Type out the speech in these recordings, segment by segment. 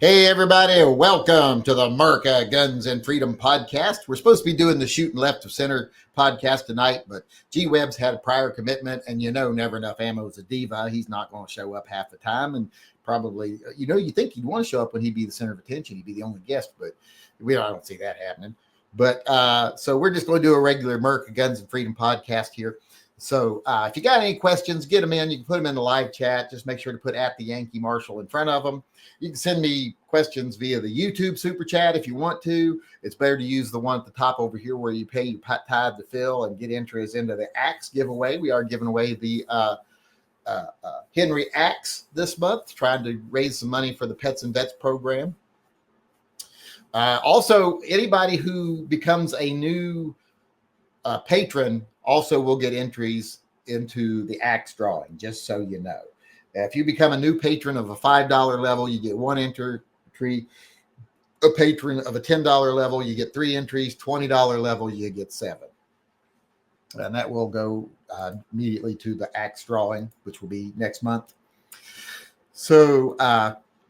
Hey, everybody. Welcome to the America Guns and Freedom Podcast. We're supposed to be doing the Shooting Left of Center podcast tonight, but G-Web's had a prior commitment, and Never Enough Ammo's a diva. He's not going to show up half the time, and probably, you think he'd want to show up when he'd be the center of attention. He'd be the only guest, but I don't see that happening. But so we're just going to do a regular America Guns and Freedom podcast here. So if you got any questions, get them in. You can put them in the live chat. Just make sure to put at the Yankee Marshal in front of them. You can send me questions via the YouTube super chat if you want to. It's better to use the one at the top over here where you pay your tithe to Phil and get entries into the axe giveaway. We are giving away the Henry Axe this month, trying to raise some money for the Pets and Vets program. Also, anybody who becomes a new patron also will get entries into the axe drawing, just so you know. If you become a new patron of a $5 level, you get one entry. A patron of a $10 level, you get 3 entries. $20 level, you get 7. And that will go immediately to the axe drawing, which will be next month. So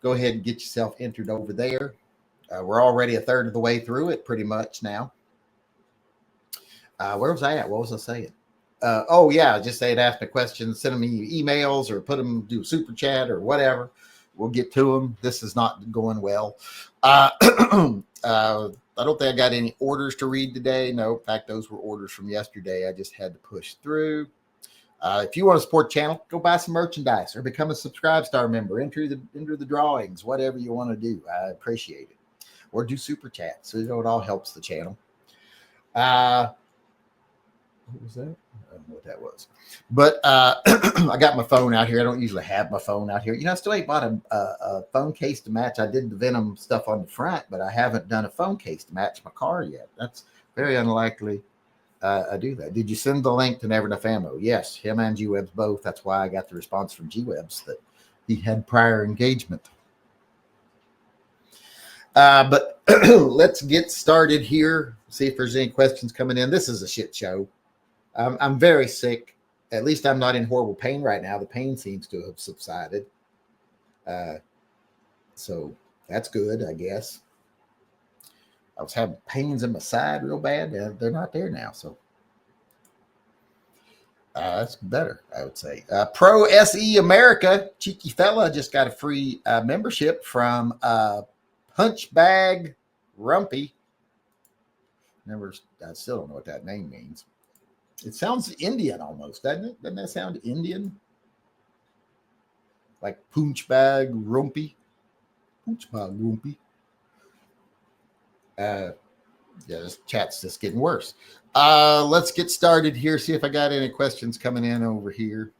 go ahead and get yourself entered over there. We're already a third of the way through it pretty much now. Where was I at? What was I saying? Just say it, ask me questions, send them emails or put them, do a super chat or whatever. We'll get to them. This is not going well. I don't think I got any orders to read today. No, in fact, those were orders from yesterday. I just had to push through. If you want to support the channel, go buy some merchandise or become a Subscribe Star member. Enter the drawings, whatever you want to do. I appreciate it. Or do super chats. So it all helps the channel. What was that? I don't know what that was. But I got my phone out here. I don't usually have my phone out here. I still ain't bought a phone case to match. I did the Venom stuff on the front, but I haven't done a phone case to match my car yet. That's very unlikely I do that. Did you send the link to Never Enough Ammo? Yes, him and G-Webs both. That's why I got the response from G-Webs that he had prior engagement. But let's get started here. See if there's any questions coming in. This is a shit show. I'm very sick. At least I'm not in horrible pain right now. The pain seems to have subsided. So that's good, I guess. I was having pains in my side real bad. They're not there now. So that's better, I would say. Pro SE America, cheeky fella, just got a free membership from Punchbag Rumpy. I still don't know what that name means. It sounds Indian almost, doesn't it? Doesn't that sound Indian? Like Punchbag Rumpy. Punchbag Rumpy. This chat's just getting worse. Let's get started here. See if I got any questions coming in over here.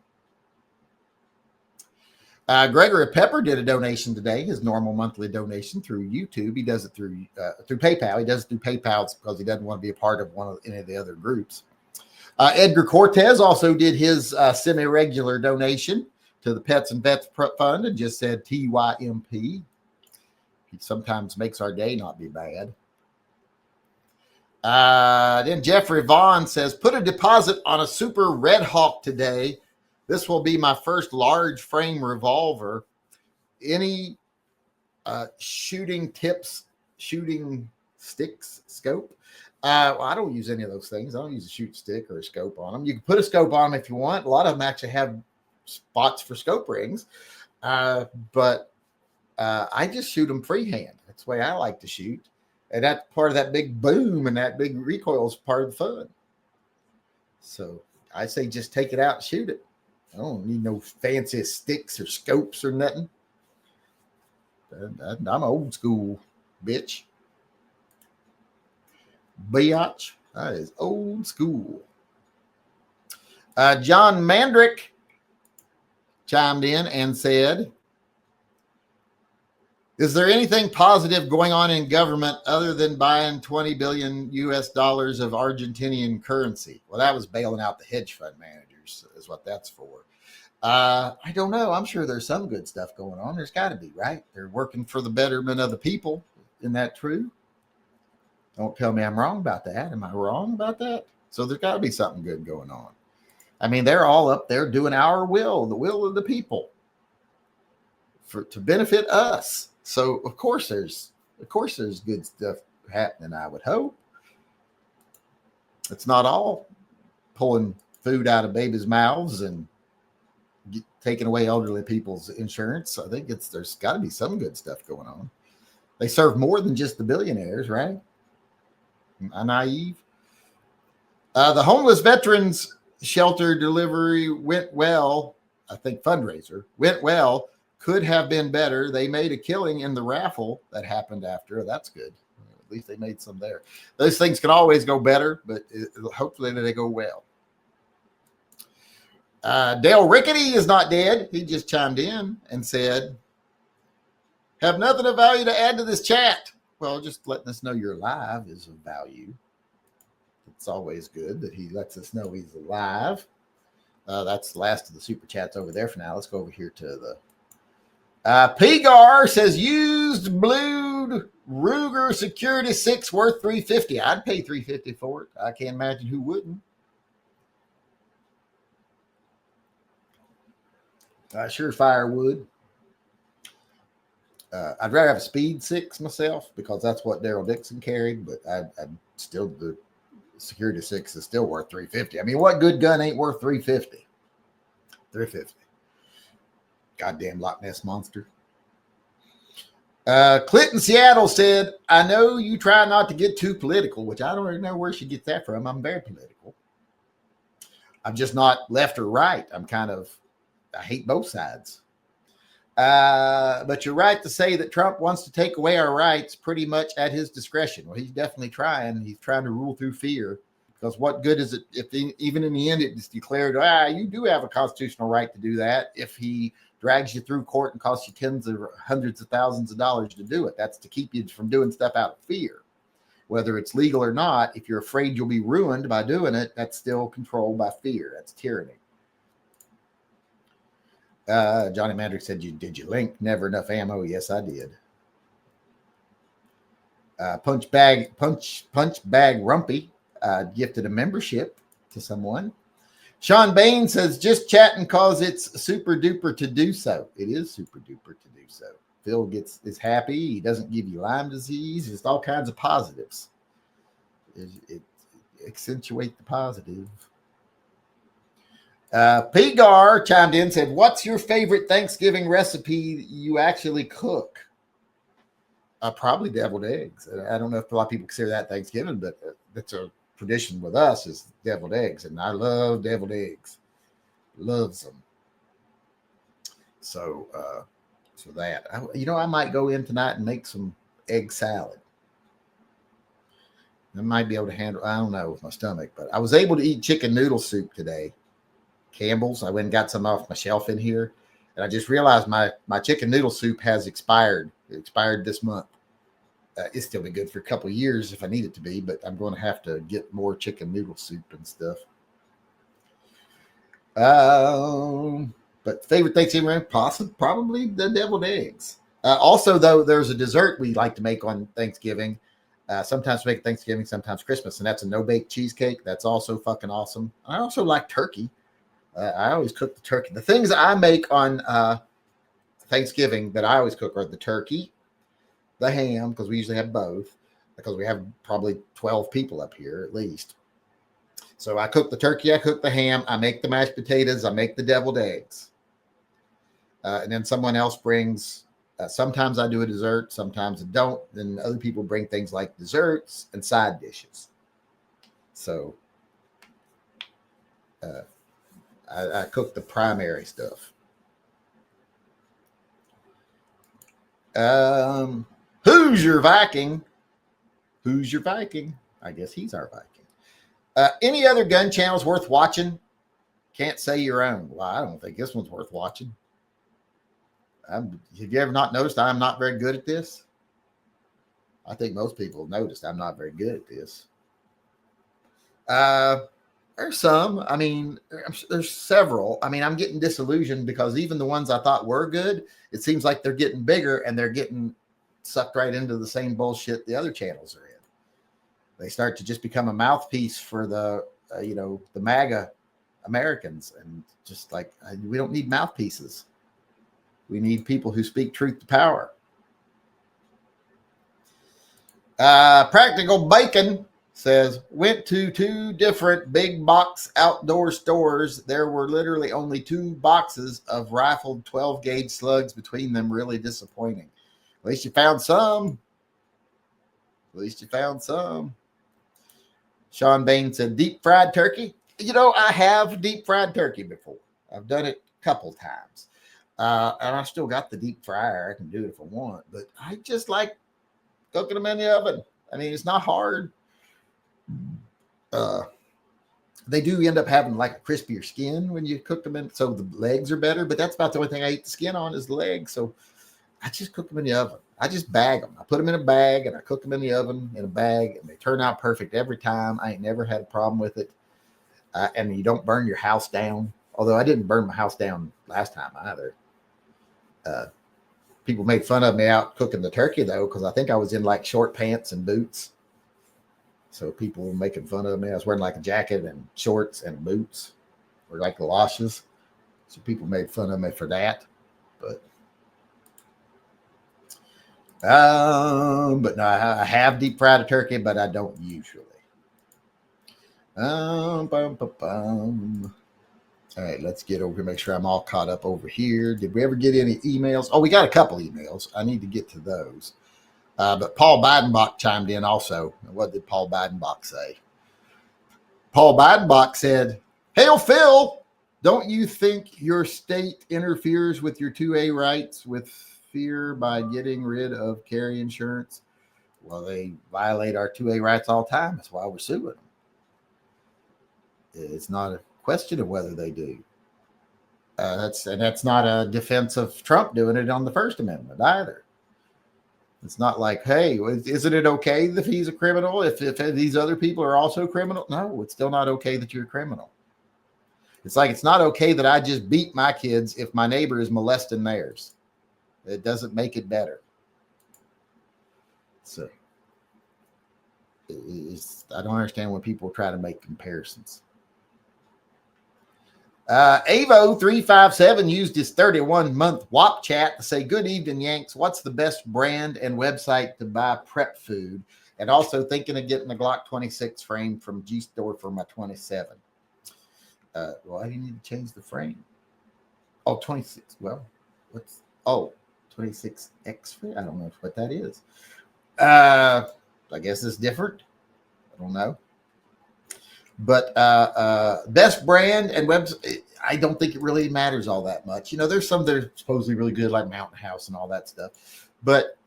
Gregory Pepper did a donation today, his normal monthly donation through YouTube. He does it through PayPal. He does it through PayPal because he doesn't want to be a part of any of the other groups. Edgar Cortez also did his semi-regular donation to the Pets and Vets Fund and just said TYMP. He sometimes makes our day not be bad. Then Jeffrey Vaughn says, put a deposit on a Super Red Hawk today. This will be my first large frame revolver. Any shooting tips, shooting sticks, scope? I don't use any of those things. I don't use a shoot stick or a scope on them. You can put a scope on them if you want. A lot of them actually have spots for scope rings. But I just shoot them freehand. That's the way I like to shoot. And that's part of that big boom and that big recoil is part of the fun. So I say just take it out and shoot it. I don't need no fancy sticks or scopes or nothing. I'm old school, bitch. Biatch. That is old school. John Mandrick chimed in and said, is there anything positive going on in government other than buying $20 billion US of Argentinian currency? Well, that was bailing out the hedge fund managers is what that's for. I don't know. I'm sure there's some good stuff going on. There's got to be, right? They're working for the betterment of the people. Isn't that true? Don't tell me I'm wrong about that. Am I wrong about that? So there's got to be something good going on. I mean, they're all up there doing our will, the will of the people, to benefit us. So of course there's good stuff happening, I would hope. It's not all pulling food out of babies' mouths and taking away elderly people's insurance. I think there's got to be some good stuff going on. They serve more than just the billionaires, right? Am I naive? The homeless veterans shelter delivery went well. I think fundraiser went well. Could have been better. They made a killing in the raffle that happened after. That's good. At least they made some there. Those things can always go better, but hopefully they go well. Dale Rickety is not dead. He just chimed in and said, have nothing of value to add to this chat. Well, just letting us know you're alive is of value. It's always good that he lets us know he's alive. That's the last of the super chats over there for now. Let's go over here to the Pigar says used blued Ruger Security 6 worth $350. I'd pay $350 for it. I can't imagine who wouldn't. Surefire would. I'd rather have a Speed 6 myself because that's what Daryl Dixon carried, but I'd still, the Security 6 is still worth $350. I mean, what good gun ain't worth $350? $350. Goddamn Loch Ness monster. Clinton Seattle said, I know you try not to get too political, which I don't even know where she gets that from. I'm very political. I'm just not left or right. I hate both sides. But you're right to say that Trump wants to take away our rights pretty much at his discretion. Well, he's definitely trying. He's trying to rule through fear. Because what good is it if even in the end it is declared, you do have a constitutional right to do that if he drags you through court and costs you tens or hundreds of thousands of dollars to do it. That's to keep you from doing stuff out of fear. Whether it's legal or not, if you're afraid you'll be ruined by doing it, that's still controlled by fear. That's tyranny. Johnny Mandrick said, did you link never enough ammo? Yes, I did. Punch bag Rumpy gifted a membership to someone. Sean Bain says, just chatting cause it's super duper to do so. It is super duper to do so. Phil is happy. He doesn't give you Lyme disease. Just all kinds of positives. It accentuate the positive. Pigar chimed in, said, what's your favorite Thanksgiving recipe you actually cook? Probably deviled eggs. I don't know if a lot of people consider that Thanksgiving, but that's a tradition with us is deviled eggs. And I love deviled eggs. Loves them. So that, I might go in tonight and make some egg salad. I might be able to handle, I don't know, with my stomach, but I was able to eat chicken noodle soup today. Campbell's. I went and got some off my shelf in here. And I just realized my chicken noodle soup has expired. It expired this month. It's still be good for a couple of years if I need it to be, but I'm going to have to get more chicken noodle soup and stuff. But favorite Thanksgiving, probably the deviled eggs. Also, though, there's a dessert we like to make on Thanksgiving. Sometimes we make Thanksgiving, sometimes Christmas, and that's a no-bake cheesecake. That's also fucking awesome. I also like turkey. I always cook the turkey. The things I make on Thanksgiving that I always cook are the turkey, the ham, because we usually have both, because we have probably 12 people up here at least. So I cook the turkey, I cook the ham, I make the mashed potatoes, I make the deviled eggs. And then someone else brings, sometimes I do a dessert, sometimes I don't. Then other people bring things like desserts and side dishes. So I cook the primary stuff. Who's your Viking? Who's your Viking? I guess he's our Viking. Any other gun channels worth watching? Can't say your own. Well, I don't think this one's worth watching. Have you ever not noticed I'm not very good at this? I think most people have noticed I'm not very good at this. There's some. I mean, there's several. I mean, I'm getting disillusioned because even the ones I thought were good, it seems like they're getting bigger and they're getting sucked right into the same bullshit the other channels are in. They start to just become a mouthpiece for the MAGA Americans, and just like we don't need mouthpieces. We need people who speak truth to power. Practical Bacon says, went to 2 different big box outdoor stores. There were literally only 2 boxes of rifled 12 gauge slugs between them. Really disappointing. At least you found some. Sean Bain said, deep fried turkey. I have deep fried turkey before. I've done it a couple times. And I still got the deep fryer. I can do it if I want. But I just like cooking them in the oven. I mean, it's not hard. They do end up having like a crispier skin when you cook them in, so the legs are better, but that's about the only thing I eat the skin on is the legs. So I just cook them in the oven. I just bag them. I put them in a bag and I cook them in the oven in a bag, and they turn out perfect every time. I ain't never had a problem with it. And you don't burn your house down. Although I didn't burn my house down last time either. People made fun of me out cooking the turkey though, because I think I was in like short pants and boots. So people were making fun of me. I was wearing like a jacket and shorts and boots, or like galoshes. So people made fun of me for that. But no, I have deep fried a turkey, but I don't usually. All right, let's get over here. Make sure I'm all caught up over here. Did we ever get any emails? Oh, we got a couple emails. I need to get to those. But Paul Bidenbach chimed in also. What did Paul Bidenbach say? Paul Bidenbach said, "Hail Phil, don't you think your state interferes with your 2A rights with fear by getting rid of carry insurance?" Well, they violate our 2A rights all the time. That's why we're suing them. It's not a question of whether they do. That's not a defense of Trump doing it on the First Amendment either. It's not like, hey, isn't it okay if he's a criminal if these other people are also criminal? No, it's still not okay that you're a criminal. It's like it's not okay that I just beat my kids if my neighbor is molesting theirs. It doesn't make it better. So I don't understand when people try to make comparisons. Avo357 used his 31-month WAP chat to say, "Good evening, Yanks. What's the best brand and website to buy prep food? And also thinking of getting a Glock 26 frame from G-Store for my 27. Why do you need to change the frame? Oh, 26. Well, 26X frame? I don't know what that is. I guess it's different. I don't know. But best brand and website, I don't think it really matters all that much. There's some that are supposedly really good, like Mountain House and all that stuff. But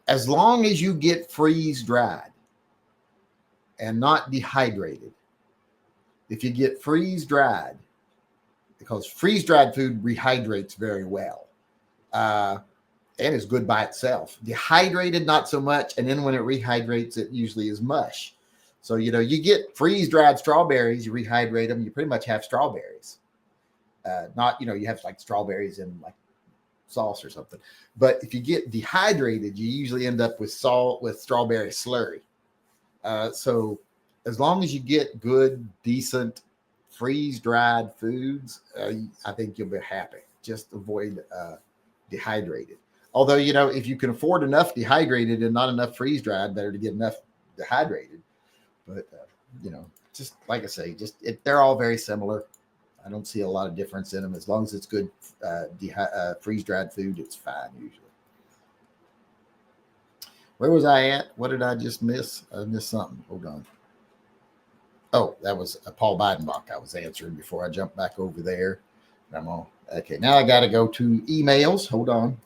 as long as you get freeze dried and not dehydrated, if you get freeze dried, because freeze dried food rehydrates very well, and is good by itself. Dehydrated, not so much. And then when it rehydrates, it usually is mush. So, you get freeze-dried strawberries, you rehydrate them, you pretty much have strawberries. You have like strawberries in like sauce or something. But if you get dehydrated, you usually end up with strawberry slurry. So as long as you get good, decent, freeze-dried foods, I think you'll be happy. Just avoid dehydrated. Although, if you can afford enough dehydrated and not enough freeze-dried, better to get enough dehydrated. But, just like I say, they're all very similar. I don't see a lot of difference in them. As long as it's good freeze-dried food, it's fine usually. Where was I at? What did I just miss? I missed something. Hold on. Oh, that was Paul Bidenbach I was answering before I jumped back over there. Okay, now I got to go to emails. Hold on.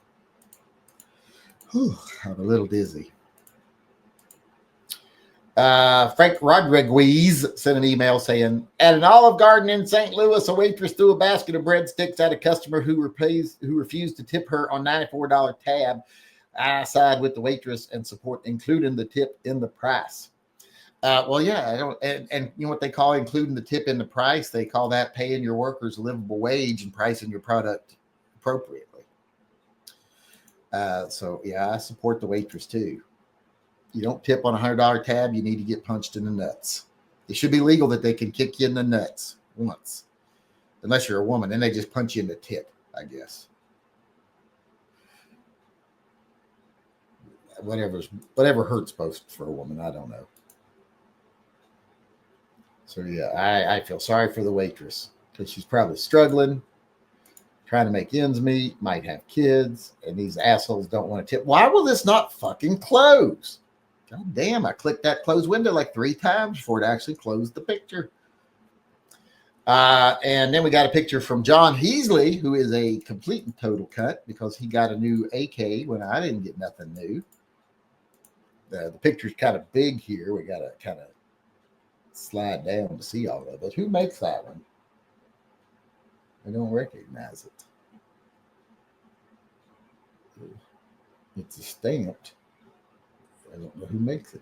Whew, I'm a little dizzy. Frank Rodriguez sent an email saying, "At an Olive Garden in St. Louis, a waitress threw a basket of breadsticks at a customer who refused to tip her on $94 tab. I side with the waitress and support including the tip in the price." Well, yeah, I don't, and you know what they call including the tip in the price? They call that paying your workers a livable wage and pricing your product appropriately. So yeah, I support the waitress too. You don't tip on a $100 tab, you need to get punched in the nuts. It should be legal that they can kick you in the nuts once. Unless you're a woman, then they just punch you in the tit, I guess. whatever hurts most for a woman. I don't know. So yeah, I feel sorry for the waitress because she's probably struggling, trying to make ends meet, might have kids, and these assholes don't want to tip. Why will this not fucking close? God damn, I clicked that close window like 3 times before it actually closed the picture. And then we got a picture from John Heasley, who is a complete and total cut because he got a new AK when I didn't get nothing new. The picture's kind of big here. We got to kind of slide down to see all of it. Who makes that one? I don't recognize it. It's a stamped. I don't know who makes it.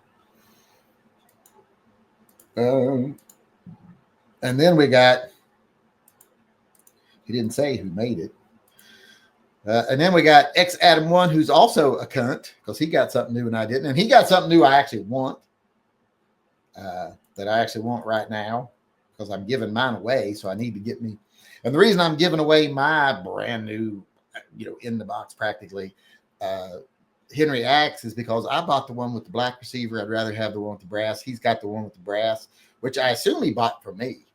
And then we got, he didn't say who made it. And then we got X Adam 1, who's also a cunt because he got something new and I didn't. And he got something new I actually want, that I actually want right now because I'm giving mine away. So I need to get me. And the reason I'm giving away my brand new, in the box practically, Henry Axe is because I bought the one with the black receiver. I'd rather have the one with the brass. He's got the one with the brass, which I assume he bought for me.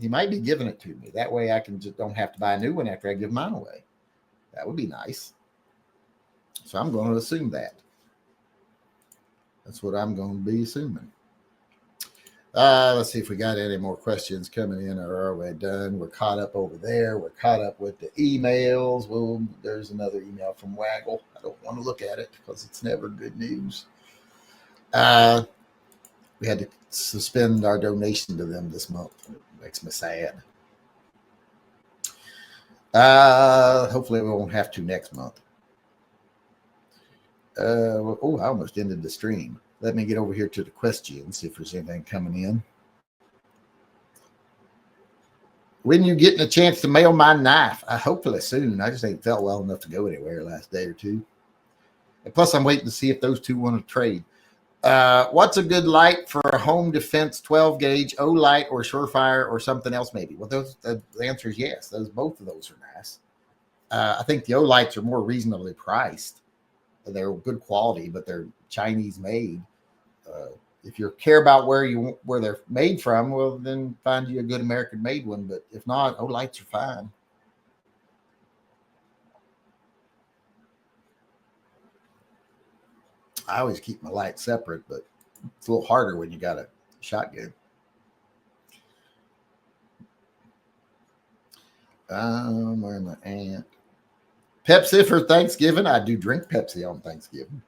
He might be giving it to me. That way I can just don't have to buy a new one after I give mine away. That would be nice. So I'm going to assume that. That's what I'm going to be assuming. Let's see if we got any more questions coming in, or are we done? We're caught up over there. We're caught up with the emails. Well, there's another email from Waggle. I don't want to look at it because it's never good news. We had to suspend our donation to them this month. It makes me sad. Hopefully we won't have to next month. I almost ended the stream. Let me get over here to the questions, see if there's anything coming in. When you getting a chance to mail my knife? Hopefully soon. I just ain't felt well enough to go anywhere last day or two. And plus, I'm waiting to see if those two want to trade. What's a good light for a home defense 12 gauge, O-Light or Surefire or something else maybe? Well, the answer is yes. Both of those are nice. I think the O-Lights are more reasonably priced. They're good quality, but they're Chinese made. If you care about where they're made from, well, then find you a good American made one. But if not, O-Lights are fine. I always keep my lights separate, but it's a little harder when you got a shotgun. Where my aunt? Pepsi for Thanksgiving. I do drink Pepsi on Thanksgiving.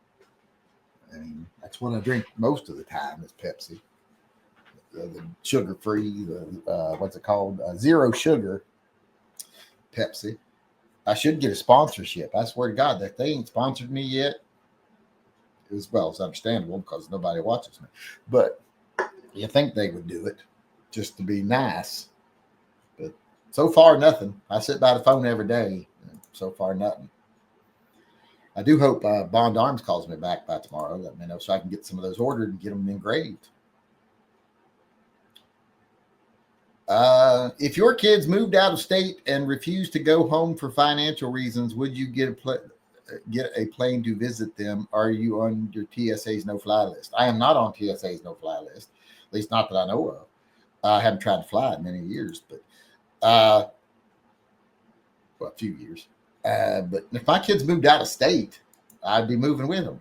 I mean, that's what I drink most of the time is Pepsi. The sugar-free, what's it called? Zero sugar Pepsi. I should get a sponsorship. I swear to God that they ain't sponsored me yet. It's understandable because nobody watches me. But you think they would do it just to be nice. But so far, nothing. I sit by the phone every day. So far, nothing. I do hope Bond Arms calls me back by tomorrow. Let me know so I can get some of those ordered and get them engraved. If your kids moved out of state and refused to go home for financial reasons, would you get a plane to visit them? Are you on your TSA's no-fly list? I am not on TSA's no-fly list, at least not that I know of. I haven't tried to fly in many years, but a few years. But if my kids moved out of state, I'd be moving with them.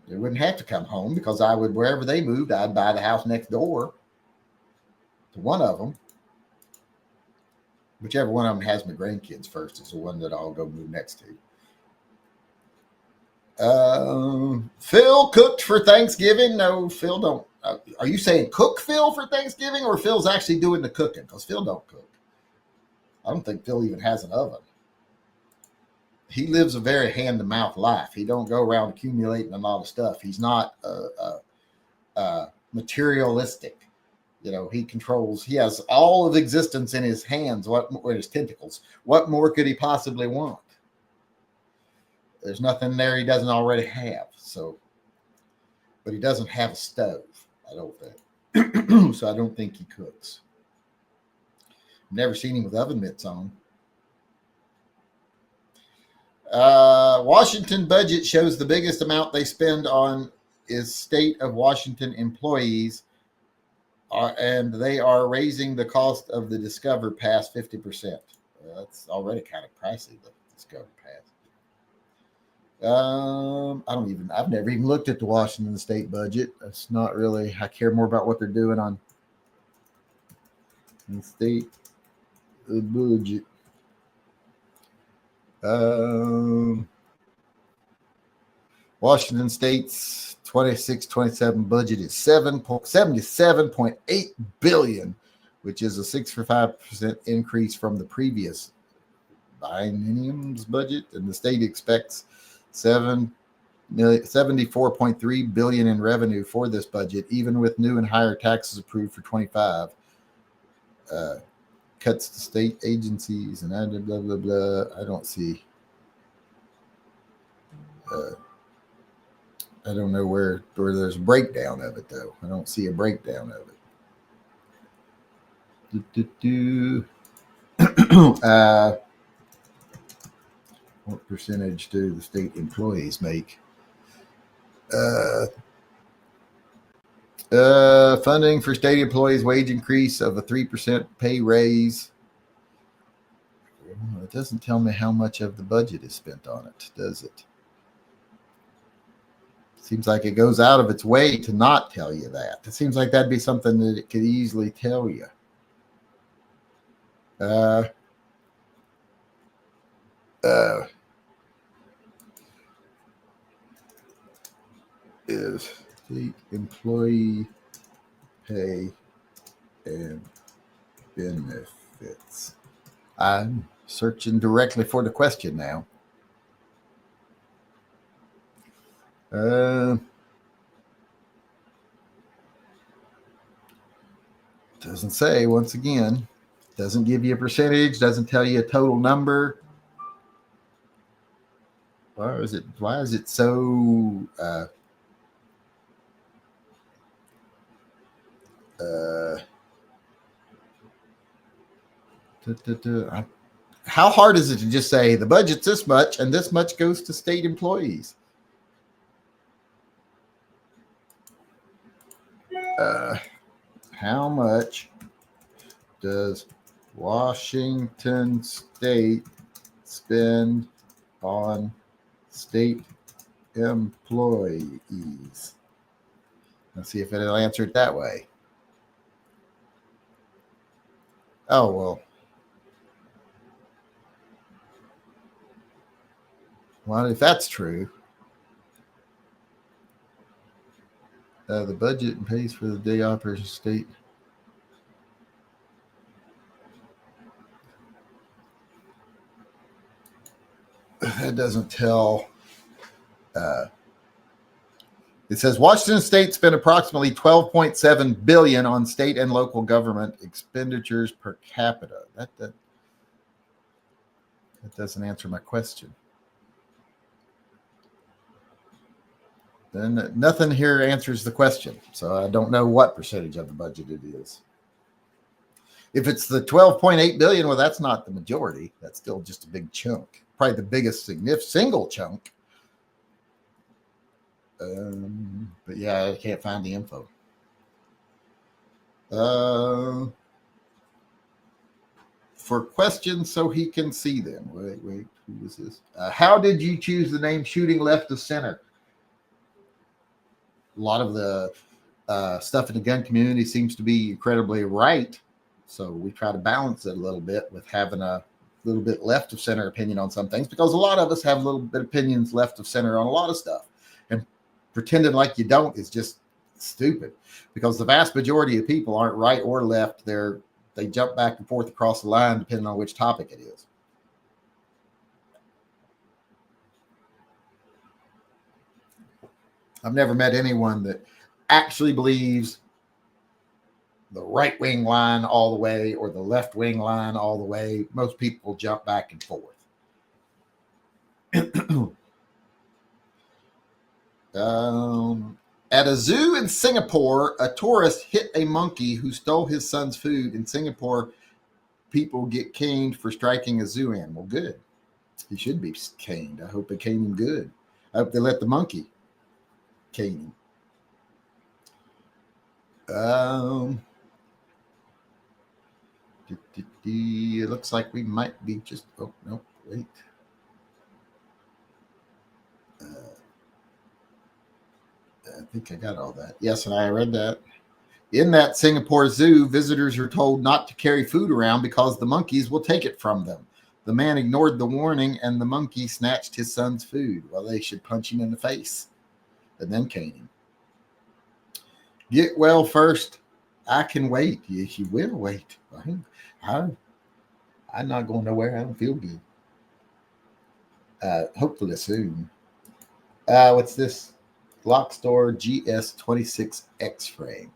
They wouldn't have to come home because I would, wherever they moved, I'd buy the house next door to one of them. Whichever one of them has my grandkids first is the one that I'll go move next to. Phil cooked for Thanksgiving. No, Phil don't. Are you saying cook Phil for Thanksgiving, or Phil's actually doing the cooking? Because Phil don't cook. I don't think Phil even has an oven. He lives a very hand-to-mouth life. He don't go around accumulating a lot of stuff. He's not materialistic. He has all of existence in his hands, or his tentacles. What more could he possibly want? There's nothing there he doesn't already have. But he doesn't have a stove, I don't think. So I don't think he cooks. Never seen him with oven mitts on. Washington budget shows the biggest amount they spend on is state of Washington employees, and they are raising the cost of the Discover Pass 50%. That's already kind of pricey, the Discover Pass. I've never even looked at the Washington state budget. It's not really, I care more about what they're doing on the state budget. Washington State's 26-27 budget is $77.8 billion, which is a 6.5% increase from the previous biennium's budget, and the state expects $74.3 billion in revenue for this budget, even with new and higher taxes approved for 25. Cuts to state agencies and blah blah blah. I don't see. I don't know where there's a breakdown of it though. I don't see a breakdown of it. What percentage do the state employees make? Funding for state employees' wage increase of a 3% pay raise. It doesn't tell me how much of the budget is spent on it, does it? Seems like it goes out of its way to not tell you that. It seems like that'd be something that it could easily tell you. Is state employee pay and benefits. I'm searching directly for the question now. Doesn't say, once again. Doesn't give you a percentage, doesn't tell you a total number. Why is it so how hard is it to just say the budget's this much and this much goes to state employees? How much does Washington State spend on state employees? Let's see if it'll answer it that way. Oh, well. Well, if that's true, the budget pays for the day operation state. That doesn't tell. It says Washington State spent approximately $12.7 billion on state and local government expenditures per capita. That doesn't answer my question. Then nothing here answers the question, so I don't know what percentage of the budget it is. If it's the $12.8 billion, well, that's not the majority. That's still just a big chunk, probably the biggest single chunk. But yeah, I can't find the info. For questions so he can see them. Wait, who is this? How did you choose the name Shooting Left of Center? A lot of the stuff in the gun community seems to be incredibly right. So we try to balance it a little bit with having a little bit left of center opinion on some things, because a lot of us have a little bit opinions left of center on a lot of stuff. And pretending like you don't is just stupid, because the vast majority of people aren't right or left. They jump back and forth across the line depending on which topic it is. I've never met anyone that actually believes the right wing line all the way or the left wing line all the way. Most people jump back and forth. At a zoo in Singapore, a tourist hit a monkey who stole his son's food. In Singapore, people get caned for striking a zoo animal. Good. He should be caned. I hope they cane him good. I hope they let the monkey cane him. It looks like we might be just. Oh no! Wait. I think I got all that. Yes, and I read that. In that Singapore zoo, visitors are told not to carry food around because the monkeys will take it from them. The man ignored the warning, and the monkey snatched his son's food. Well, they should punch him in the face and then cane him. Get well first. I can wait. Yes, you will wait. I'm not going nowhere. I don't feel good. Hopefully soon. What's this? Glock Store GS26 X-Frame.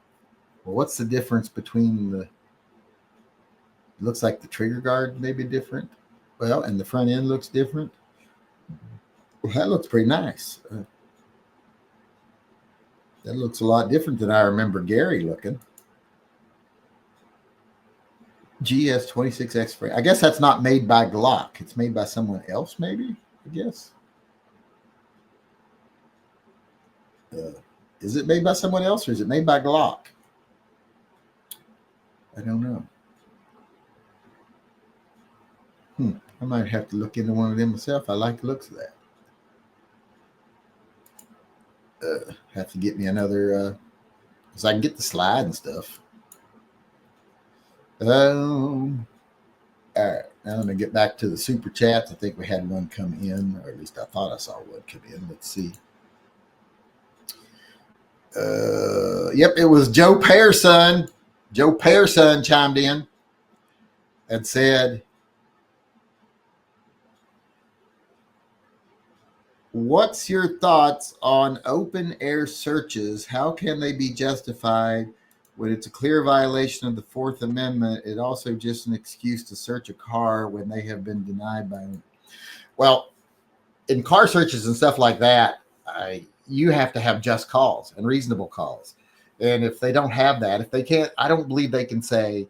Well, what's the difference between the... It looks like the trigger guard may be different. Well, and the front end looks different. Well, that looks pretty nice. That looks a lot different than I remember Gary looking. GS26 X-Frame. I guess that's not made by Glock. It's made by someone else, maybe, I guess. Is it made by someone else or is it made by Glock? I don't know. I might have to look into one of them myself. I like the looks of that. Have to get me another, because I can get the slide and stuff. All right. Now let me get back to the super chats. I think we had one come in, or at least I thought I saw one come in. Let's see. Yep, it was Joe Pearson. Joe Pearson chimed in and said, what's your thoughts on open air searches? How can they be justified when it's a clear violation of the Fourth Amendment? It also just an excuse to search a car when they have been denied by them. Well, in car searches and stuff like that, you have to have just cause and reasonable cause. And if they don't have that, if they can't, I don't believe they can say,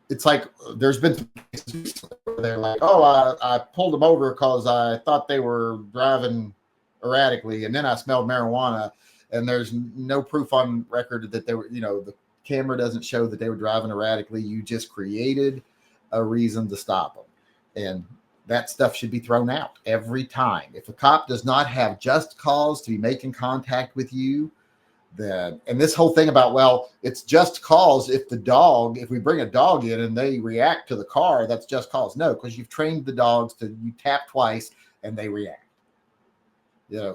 it's like there's been some cases where they're like, oh, I pulled them over because I thought they were driving erratically, and then I smelled marijuana, and there's no proof on record that they were, the camera doesn't show that they were driving erratically. You just created a reason to stop them. And that stuff should be thrown out every time. If a cop does not have just cause to be making contact with you, then, and this whole thing about, well, it's just cause if we bring a dog in and they react to the car, that's just cause. No, because you've trained the dogs you tap twice and they react.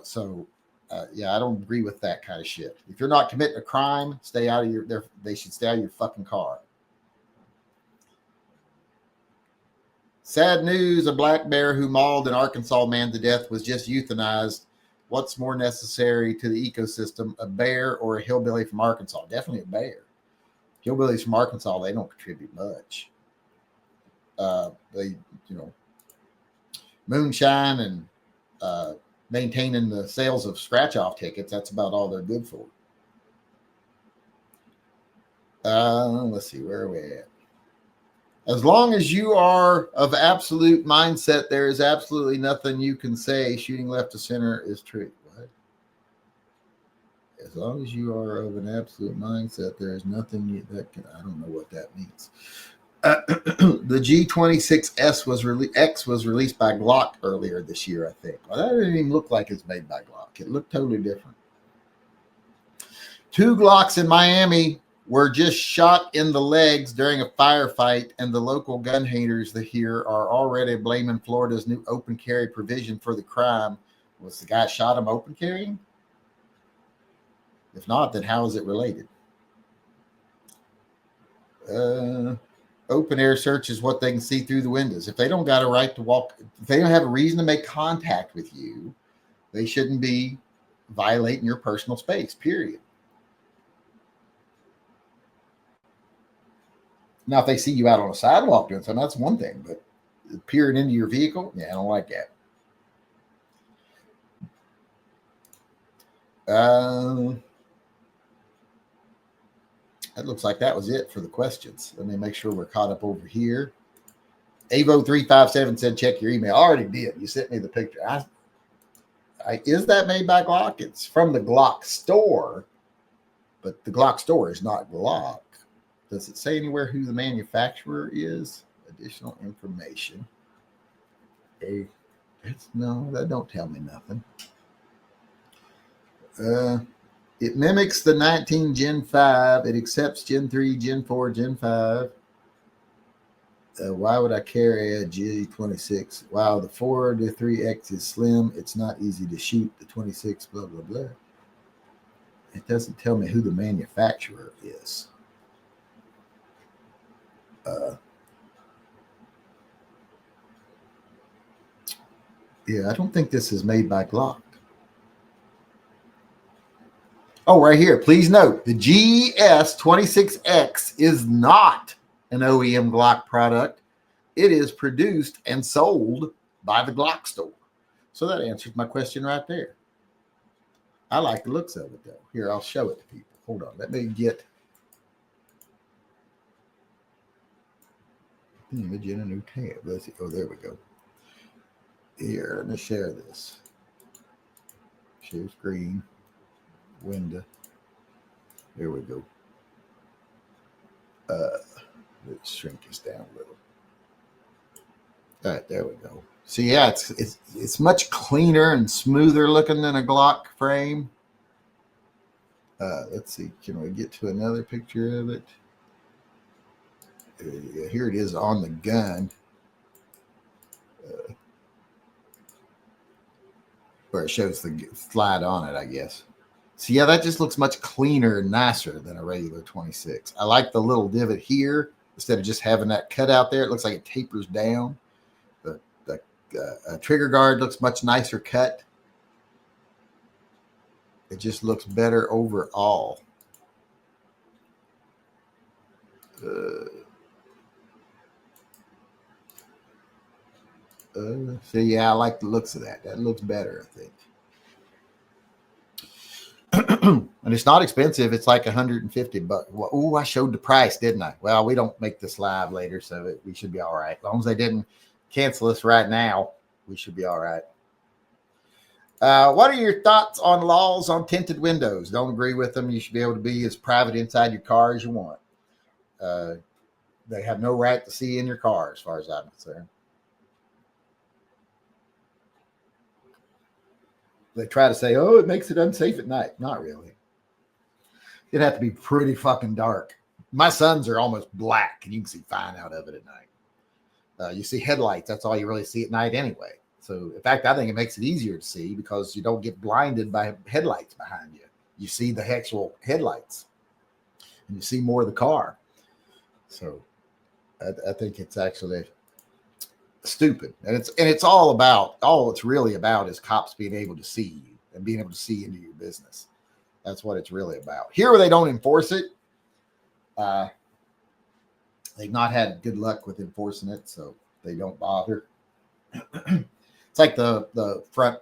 So I don't agree with that kind of shit. If you're not committing a crime, they should stay out of your fucking car. Sad news, a black bear who mauled an Arkansas man to death was just euthanized. What's more necessary to the ecosystem, a bear or a hillbilly from Arkansas? Definitely a bear. Hillbillies from Arkansas, they don't contribute much. They, moonshine and maintaining the sales of scratch-off tickets, that's about all they're good for. Let's see, where are we at? As long as you are of absolute mindset, there is absolutely nothing you can say. Shooting left to center is true. What? As long as you are of an absolute mindset, there is nothing that can. I don't know what that means. The G26S was released by Glock earlier this year, I think. Well, that didn't even look like it's made by Glock. It looked totally different. 2 Glocks in Miami were just shot in the legs during a firefight, and the local gun haters here are already blaming Florida's new open carry provision for the crime. Was the guy shot him open carrying? If not, then how is it related? Open air search is what they can see through the windows. If they don't got a right to walk, if they don't have a reason to make contact with you, they shouldn't be violating your personal space, period. Now, if they see you out on a sidewalk doing something, that's one thing, but peering into your vehicle, I don't like that. That looks like that was it for the questions. Let me make sure we're caught up over here. Avo357 said, check your email. I already did. You sent me the picture. Is that made by Glock? It's from the Glock store, but the Glock store is not Glock. Does it say anywhere who the manufacturer is? Additional information. No, that don't tell me nothing. It mimics the 19 Gen 5. It accepts Gen 3, Gen 4, Gen 5. Why would I carry a G26? Wow, the 4 to 3X is slim. It's not easy to shoot. The 26, blah, blah, blah. It doesn't tell me who the manufacturer is. Yeah, I don't think this is made by Glock. Oh, right here. Please note, the GS26X is not an OEM Glock product. It is produced and sold by the Glock store. So that answers my question right there. I like the looks of it, though. Here, I'll show it to people. Hold on. Let me get the image in a new tab. Let's see. Oh, there we go. Here, let me share this. Share screen. Window. There we go. Let's shrink this down a little. All right, there we go. So yeah, it's much cleaner and smoother looking than a Glock frame. Let's see, can we get to another picture of it? Here it is on the gun. Where it shows the slide on it, I guess. So yeah, that just looks much cleaner and nicer than a regular 26. I like the little divot here. Instead of just having that cut out there, it looks like it tapers down. The trigger guard looks much nicer cut. It just looks better overall. So yeah, I like the looks of that. That looks better, I think. And it's not expensive. It's like $150. Oh, I showed the price, didn't I? Well, we don't make this live later, so we should be all right. As long as they didn't cancel us right now, we should be all right. What are your thoughts on laws on tinted windows? Don't agree with them. You should be able to be as private inside your car as you want. They have no right to see in your car, as far as I'm concerned. They try to say, oh, it makes it unsafe at night. Not really. It'd have to be pretty fucking dark. My suns are almost black, and you can see fine out of it at night. You see headlights. That's all you really see at night anyway. So, in fact, I think it makes it easier to see because you don't get blinded by headlights behind you. You see the actual headlights, and you see more of the car. So, I think it's actually stupid, and it's all it's really about is cops being able to see you and being able to see into your business. That's what it's really about. Here where they don't enforce it, they've not had good luck with enforcing it, so they don't bother. It's like the front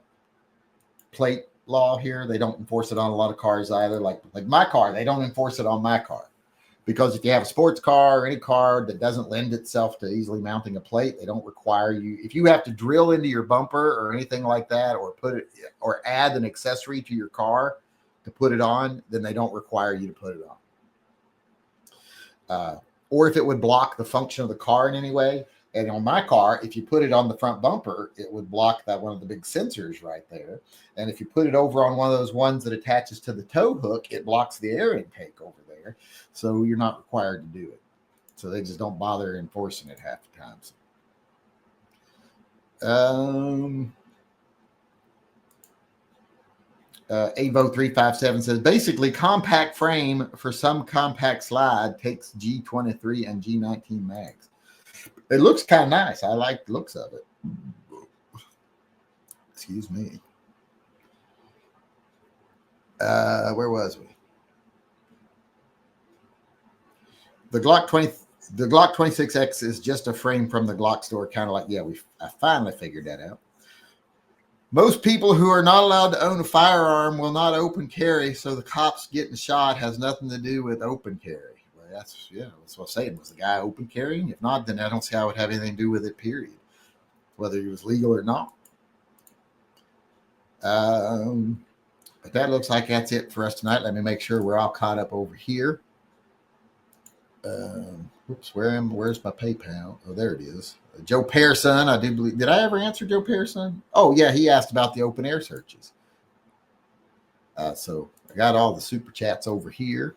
plate law here. They don't enforce it on a lot of cars either. Like my car, they don't enforce it on my car. Because if you have a sports car or any car that doesn't lend itself to easily mounting a plate, they don't require you. If you have to drill into your bumper or anything like that, or put it or add an accessory to your car to put it on, then they don't require you to put it on. Or if it would block the function of the car in any way. And on my car, if you put it on the front bumper, it would block that one of the big sensors right there. And if you put it over on one of those ones that attaches to the tow hook, it blocks the air intake over there. So you're not required to do it. So they just don't bother enforcing it half the time. Avo357 says, basically, compact frame for some compact slide takes G23 and G19 mags. It looks kind of nice. I like the looks of it. Excuse me. Where was we? The Glock 26X is just a frame from the Glock store, kind of like, I finally figured that out. Most people who are not allowed to own a firearm will not open carry, so the cops getting shot has nothing to do with open carry. That's what I'm saying. Was the guy open carrying? If not, then I don't see how it would have anything to do with it, period. Whether he was legal or not. But that looks like that's it for us tonight. Let me make sure we're all caught up over here. Where's my PayPal? Oh, there it is. Joe Pearson, I do believe. Did I ever answer Joe Pearson? Oh, yeah, he asked about the open air searches. So I got all the super chats over here.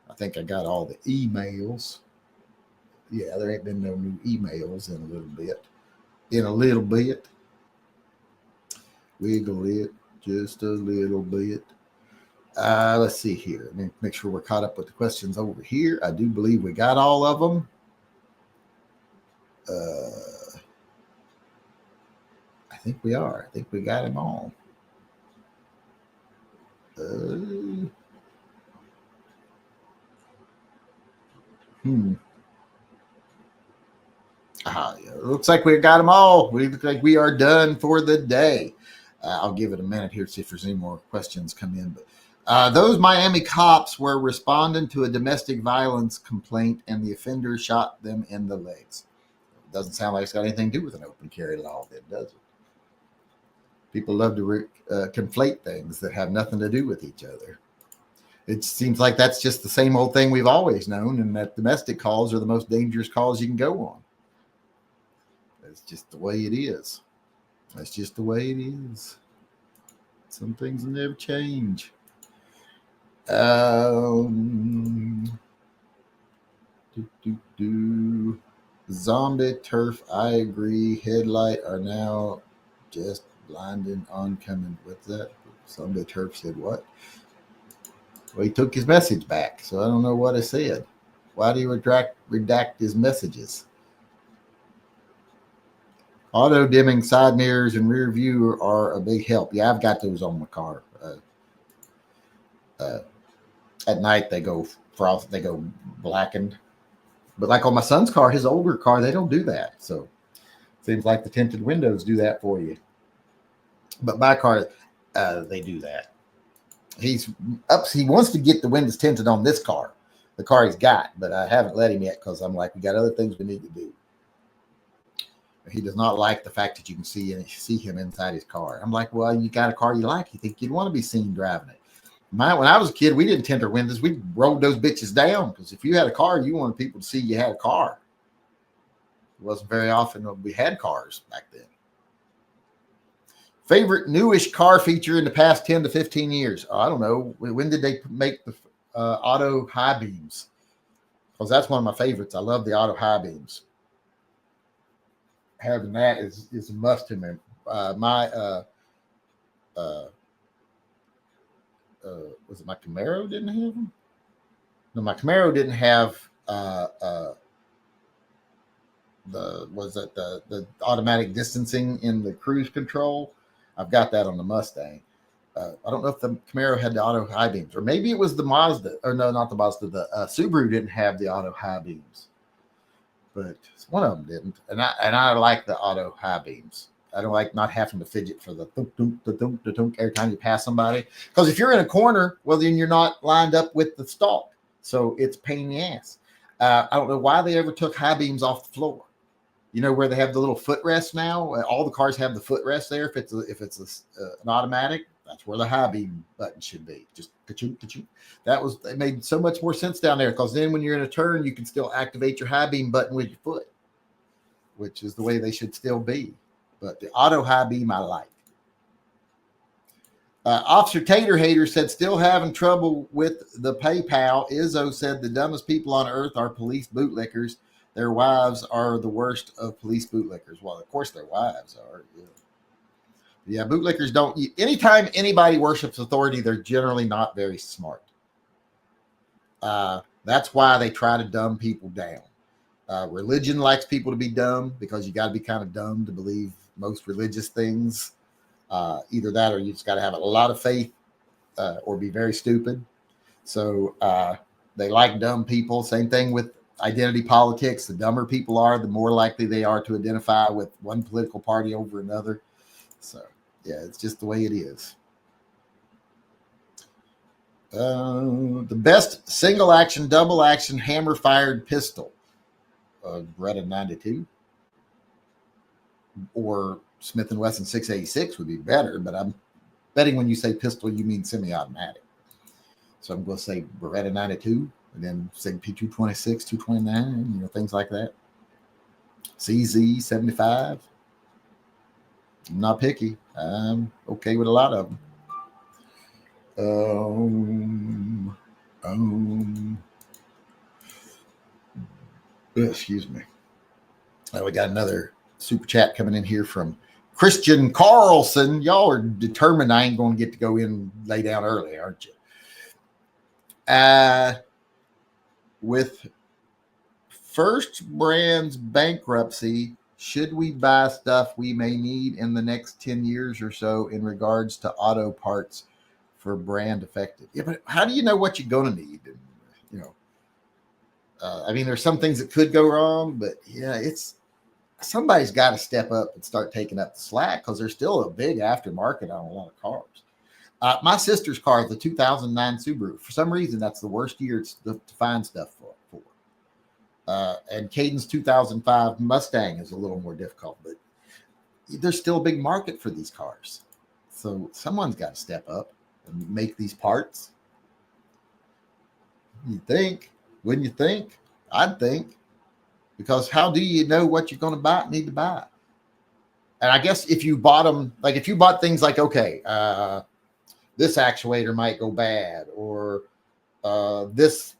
I think I got all the emails. Yeah, there ain't been no new emails in a little bit. Wiggle it just a little bit. Let's see here. Let me make sure we're caught up with the questions over here. I do believe we got all of them. I think we are. I think we got them all. It looks like we got them all. We look like we are done for the day. I'll give it a minute here to see if there's any more questions come in. But those Miami cops were responding to a domestic violence complaint, and the offender shot them in the legs. It doesn't sound like it's got anything to do with an open carry law, then, does it? People love to conflate things that have nothing to do with each other. It seems like that's just the same old thing we've always known, and that domestic calls are the most dangerous calls you can go on. That's just the way it is. That's just the way it is. Some things will never change. Zombie turf, I agree. Headlight are now just blinding oncoming. What's that? Zombie turf said what? Well, he took his message back, so I don't know what I said. Why do you redact his messages? Auto dimming side mirrors and rear view are a big help. Yeah, I've got those on my car. At night they go frost, they go blackened. But like on my son's car, his older car, they don't do that. So seems like the tinted windows do that for you. But my car, they do that. He wants to get the windows tinted on this car, the car he's got, but I haven't let him yet because I'm like, we got other things we need to do. He does not like the fact that you can see him inside his car. I'm like, well, you got a car you like. You think you'd want to be seen driving it. When I was a kid, we didn't tint our windows. We rolled those bitches down because if you had a car, you wanted people to see you had a car. It wasn't very often that we had cars back then. Favorite newish car feature in the past 10 to 15 years? Oh, I don't know. When did they make the auto high beams? Because that's one of my favorites. I love the auto high beams. Having that is a must to me. Was it my Camaro didn't have them? No, my Camaro didn't have the automatic distancing in the cruise control. I've got that on the Mustang. I don't know if the Camaro had the auto high beams, or maybe it was the Mazda, or no, not the Mazda. The Subaru didn't have the auto high beams, but one of them didn't. And I like the auto high beams. I don't like not having to fidget for the thunk every time you pass somebody. Because if you're in a corner, well, then you're not lined up with the stalk, so it's a pain in the ass. I don't know why they ever took high beams off the floor. You know where they have the little footrest now? All the cars have the footrest there. If it's an automatic, that's where the high beam button should be. Just ka-choo, ka-choo. It made so much more sense down there, because then when you're in a turn, you can still activate your high beam button with your foot, which is the way they should still be. But the auto high beam I like. Officer Tater Hater said, still having trouble with the PayPal. Izzo said, the dumbest people on earth are police bootlickers. Their wives are the worst of police bootlickers. Well, of course their wives are. Yeah, bootlickers don't. Anytime anybody worships authority, they're generally not very smart. That's why they try to dumb people down. Religion likes people to be dumb, because you got to be kind of dumb to believe most religious things. Either that, or you just got to have a lot of faith, or be very stupid. So they like dumb people. Same thing with identity politics. The dumber people are, the more likely they are to identify with one political party over another. So yeah, it's just the way it is. The best single action, double action, hammer fired pistol. Beretta 92 or Smith & Wesson 686 would be better, but I'm betting when you say pistol, you mean semi-automatic. So I'm going to say Beretta 92 and then say P226, 229, things like that. CZ 75. I'm not picky. I'm okay with a lot of them. Excuse me. We got another super chat coming in here from Christian Carlson. Y'all are determined I ain't going to get to go in and lay down early, aren't you? With First Brand's bankruptcy, should we buy stuff we may need in the next 10 years or so in regards to auto parts for brand affected? Yeah, but how do you know what you're going to need? There's some things that could go wrong, but yeah, somebody's got to step up and start taking up the slack because there's still a big aftermarket on a lot of cars. My sister's car, the 2009 Subaru, for some reason, that's the worst year to find stuff for. And Caden's 2005 Mustang is a little more difficult, but there's still a big market for these cars. So someone's got to step up and make these parts. You think? Wouldn't you think? I'd think. Because how do you know what you're going to need to buy? And I guess if you bought them, like if you bought things like, okay, this actuator might go bad, or this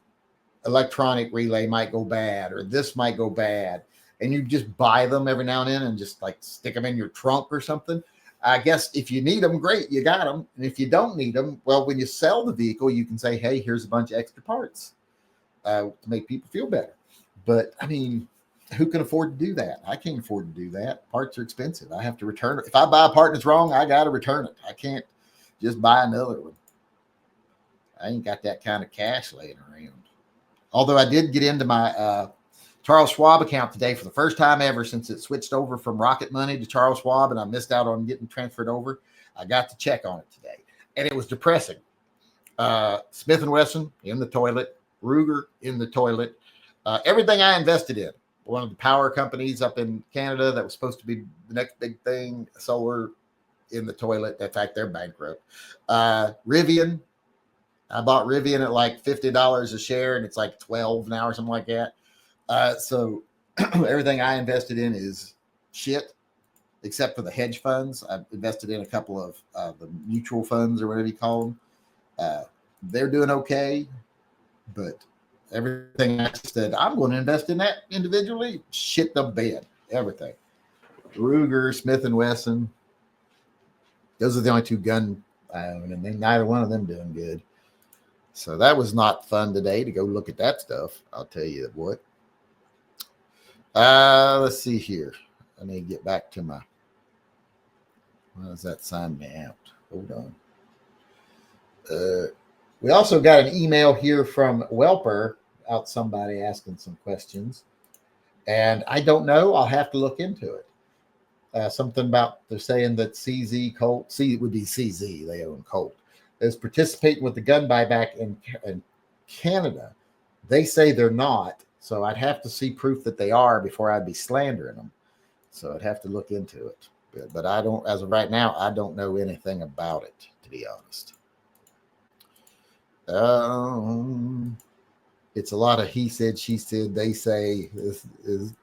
electronic relay might go bad, or this might go bad, and you just buy them every now and then and just like stick them in your trunk or something. I guess if you need them, great, you got them. And if you don't need them, well, when you sell the vehicle, you can say, hey, here's a bunch of extra parts to make people feel better. But I mean, who can afford to do that? I can't afford to do that. Parts are expensive. I have to return it. If I buy a part and it's wrong, I got to return it. I can't just buy another one. I ain't got that kind of cash laying around. Although I did get into my Charles Schwab account today for the first time ever since it switched over from Rocket Money to Charles Schwab, and I missed out on getting transferred over. I got to check on it today, and it was depressing. Smith & Wesson in the toilet, Ruger in the toilet, everything I invested in. One of the power companies up in Canada that was supposed to be the next big thing, solar, in the toilet. In fact, they're bankrupt. Rivian. I bought Rivian at like $50 a share, and it's like 12 now or something like that. So everything I invested in is shit, except for the hedge funds. I've invested in a couple of the mutual funds or whatever you call them. They're doing okay, but everything I said, I'm going to invest in that individually, shit the bed, everything. Ruger, Smith & Wesson. Those are the only two gun I own, and neither one of them doing good. So that was not fun today to go look at that stuff. I'll tell you what. Let's see here. Let me get back to my. Why does that sign me out? Hold on. We also got an email here from Welper, out somebody asking some questions. And I don't know. I'll have to look into it. Something about they're saying that CZ Colt, it would be CZ, they own Colt, is participating with the gun buyback in Canada. They say they're not. So I'd have to see proof that they are before I'd be slandering them. So I'd have to look into it. But I don't, as of right now, I don't know anything about it, to be honest. It's a lot of he said, she said, they say, this is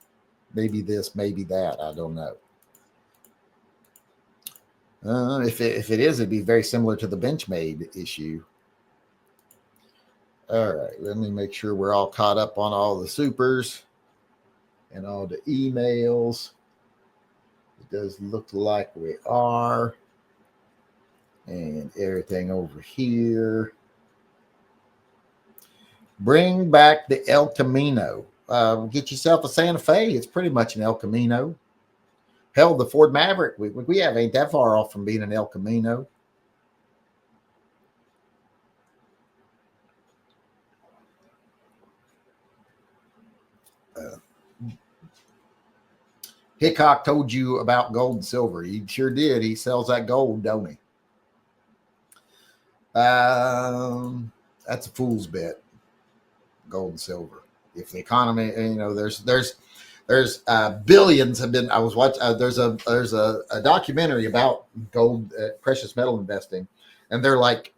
maybe this, maybe that. I don't know. If it is, it'd be very similar to the Benchmade issue. All right, let me make sure we're all caught up on all the supers and all the emails. It does look like we are. And everything over here. Bring back the El Camino. Get yourself a Santa Fe. It's pretty much an El Camino. Hell, the Ford Maverick we have ain't that far off from being an El Camino. Hickok told you about gold and silver. He sure did. He sells that gold, don't he? That's a fool's bet. Gold and silver. If the economy, there's billions have been. I was watching. There's a documentary about gold, precious metal investing, and they're like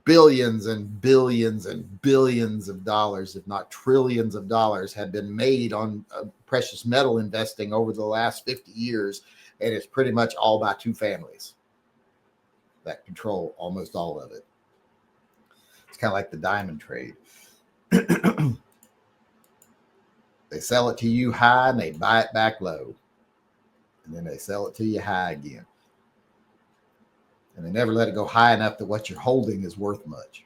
billions and billions and billions of dollars, if not trillions of dollars, have been made on precious metal investing over the last 50 years, and it's pretty much all by two families that control almost all of it. It's kind of like the diamond trade. They sell it to you high and they buy it back low. And then they sell it to you high again. And they never let it go high enough that what you're holding is worth much.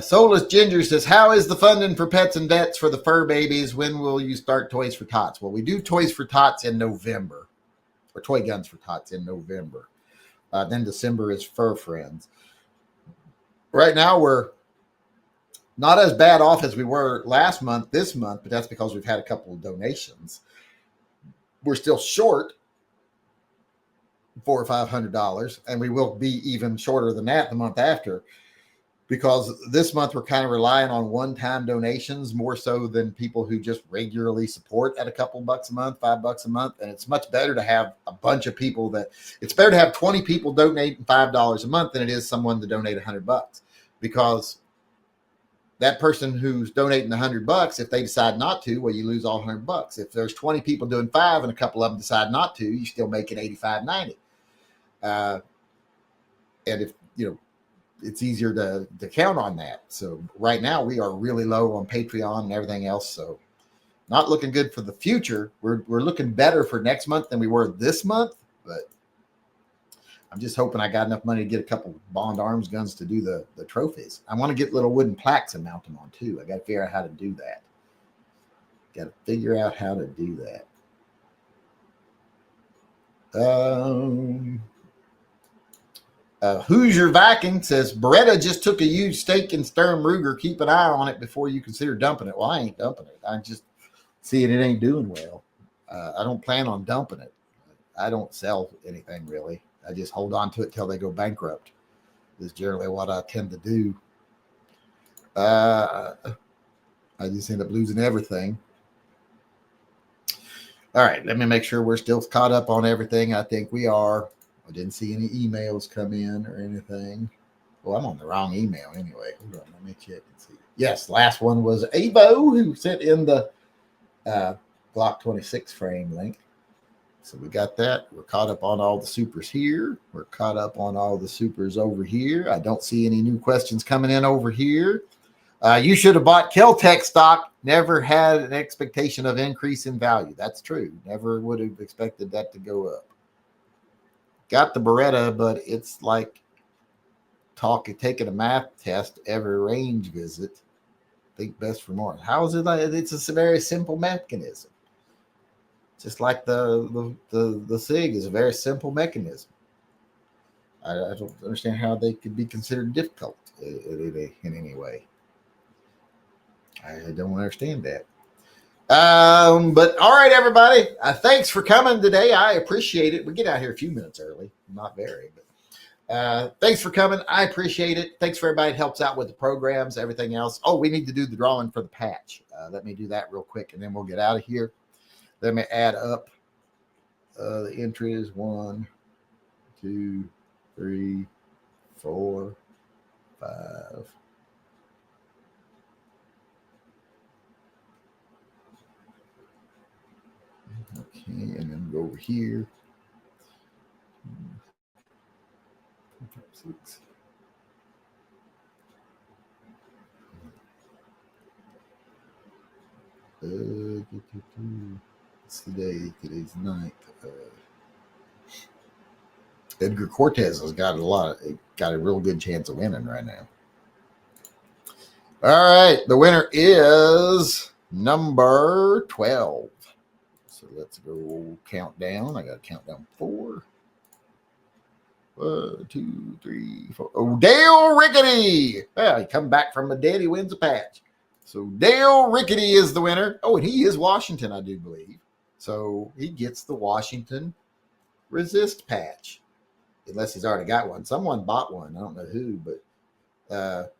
Soulless Ginger says, how is the funding for pets and vets for the fur babies? When will you start Toys for Tots? Well, we do Toys for Tots in November, or Toy Guns for Tots in November. Then December is Fur Friends. Right now, we're not as bad off as we were last month, this month, but that's because we've had a couple of donations. We're still short $400 or $500, and we will be even shorter than that the month after, because this month we're kind of relying on one-time donations more so than people who just regularly support at a couple bucks a month, $5 a month. And it's much better to have a bunch of people it's better to have 20 people donating $5 a month than it is someone to donate $100, because that person who's donating $100, if they decide not to, well, you lose all $100. If there's 20 people doing $5 and a couple of them decide not to, you still make it $85, $90. And if, it's easier to count on that. So right now we are really low on Patreon and everything else. So not looking good for the future. We're looking better for next month than we were this month, but I'm just hoping I got enough money to get a couple Bond arms guns to do the trophies. I want to get little wooden plaques and mount them on too. I got to figure out how to do that. Hoosier Viking says, Beretta just took a huge stake in Sturm Ruger. Keep an eye on it before you consider dumping it. Well, I ain't dumping it. I just seeing it ain't doing well. I don't plan on dumping it. I don't sell anything really. I just hold on to it till they go bankrupt. That's generally what I tend to do. I just end up losing everything. All right, let me make sure we're still caught up on everything. I think we are. I didn't see any emails come in or anything. Well, I'm on the wrong email anyway. Hold on, let me check and see. Yes, last one was Avo, who sent in the Glock 26 frame link. So we got that. We're caught up on all the supers here. We're caught up on all the supers over here. I don't see any new questions coming in over here. You should have bought Keltec stock. Never had an expectation of increase in value. That's true. Never would have expected that to go up. Got the Beretta, but it's like taking a math test every range visit. Think best for more. How is it? It's a very simple mechanism. Just like the SIG is a very simple mechanism. I don't understand how they could be considered difficult in any way. I don't understand that. But all right, everybody. Thanks for coming today. I appreciate it. We get out here a few minutes early, not very, but thanks for coming. I appreciate it. Thanks for everybody that helps out with the programs, everything else. Oh, we need to do the drawing for the patch. Let me do that real quick, and then we'll get out of here. Let me add up the entries. 1, 2, 3, 4, 5. Okay, and then go over here. 6. It's today. Today's 9th. Edgar Cortez has got a real good chance of winning right now. All right, the winner is number 12. So let's go count down. I got to count down 4. 1, 2, 3, 4. Oh, Dale Rickety. Well, he come back from the dead. He wins a patch. So Dale Rickety is the winner. Oh, and he is Washington, I do believe. So he gets the Washington resist patch, unless he's already got one. Someone bought one. I don't know who, but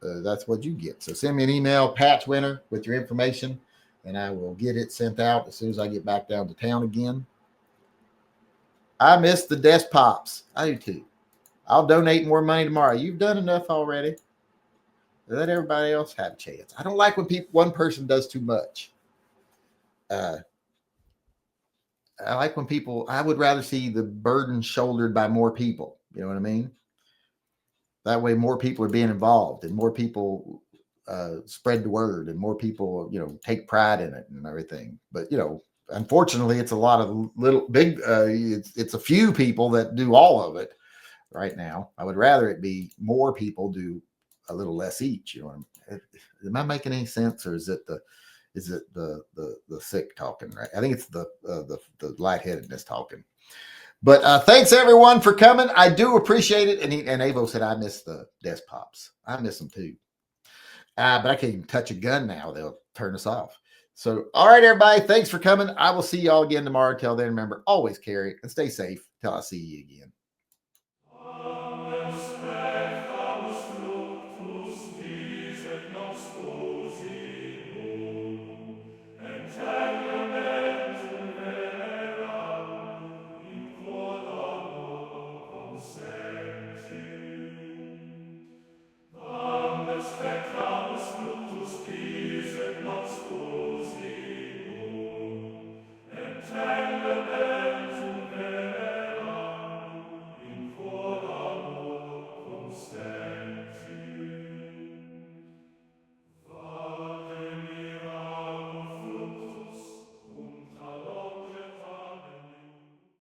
that's what you get. So send me an email, patch winner, with your information, and I will get it sent out as soon as I get back down to town again. I miss the desk pops. I do too. I'll donate more money tomorrow. You've done enough already. Let everybody else have a chance. I don't like when one person does too much. I like when I would rather see the burden shouldered by more people. You know what I mean? That way more people are being involved and more people spread the word and more people, take pride in it and everything. But, unfortunately, it's a lot of it's a few people that do all of it right now. I would rather it be more people do a little less each. Am I making any sense, or is it the sick talking? Right? I think it's the lightheadedness talking. But thanks everyone for coming. I do appreciate it. And Avo said I miss the desk pops. I miss them too. But I can't even touch a gun now. They'll turn us off. So, all right, everybody. Thanks for coming. I will see y'all again tomorrow. Till then, remember, always carry and stay safe till I see you again.